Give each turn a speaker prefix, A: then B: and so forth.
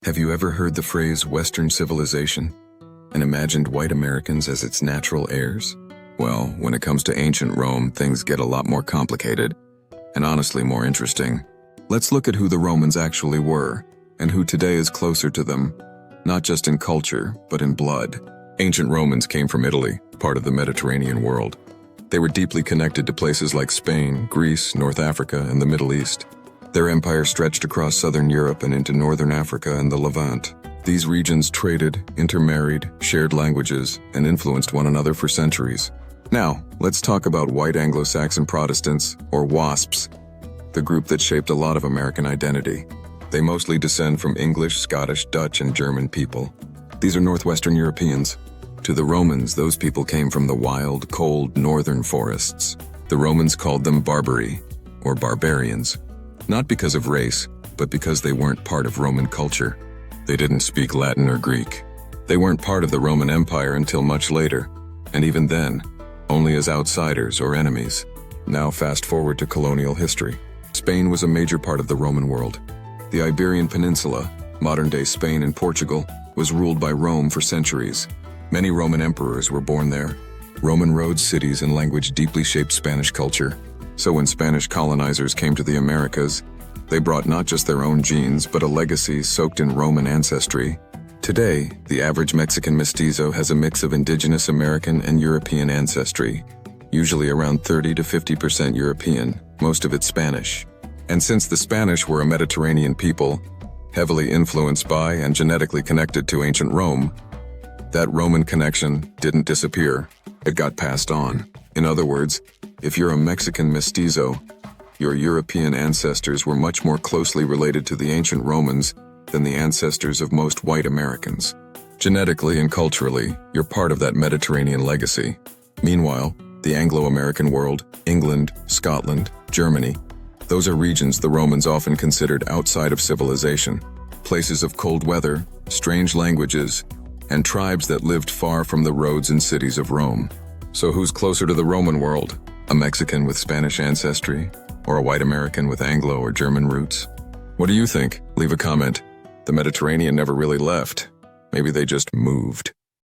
A: Have you ever heard the phrase Western civilization and imagined white Americans as its natural heirs? Well, when it comes to ancient Rome, things get a lot more complicated and honestly more interesting. Let's look at who the Romans actually were and who today is closer to them, not just in culture, but in blood. Ancient Romans came from Italy, part of the Mediterranean world. They were deeply connected to places like Spain, Greece, North Africa, and the Middle East. Their empire stretched across southern Europe and into northern Africa and the Levant. These regions traded, intermarried, shared languages, and influenced one another for centuries. Now, let's talk about white Anglo-Saxon Protestants, or WASPs, the group that shaped a lot of American identity. They mostly descend from English, Scottish, Dutch, and German people. These are Northwestern Europeans. To the Romans, those people came from the wild, cold, northern forests. The Romans called them Barbari, or barbarians. Not because of race, but because they weren't part of Roman culture. They didn't speak Latin or Greek. They weren't part of the Roman Empire until much later, and even then, only as outsiders or enemies. Now fast forward to colonial history. Spain was a major part of the Roman world. The Iberian Peninsula, modern-day Spain and Portugal, was ruled by Rome for centuries. Many Roman emperors were born there. Roman roads, cities, and language deeply shaped Spanish culture. So when Spanish colonizers came to the Americas, they brought not just their own genes, but a legacy soaked in Roman ancestry. Today, the average Mexican mestizo has a mix of indigenous American and European ancestry, usually around 30 to 50% European, most of it Spanish. And since the Spanish were a Mediterranean people, heavily influenced by and genetically connected to ancient Rome, that Roman connection didn't disappear, it got passed on. In other words, if you're a Mexican mestizo, your European ancestors were much more closely related to the ancient Romans than the ancestors of most white Americans. Genetically and culturally, you're part of that Mediterranean legacy. Meanwhile, the Anglo-American world, England, Scotland, Germany, those are regions the Romans often considered outside of civilization, places of cold weather, strange languages, and tribes that lived far from the roads and cities of Rome. So who's closer to the Roman world? A Mexican with Spanish ancestry, or a white American with Anglo or German roots? What do you think? Leave a comment. The Mediterranean never really left. Maybe they just moved.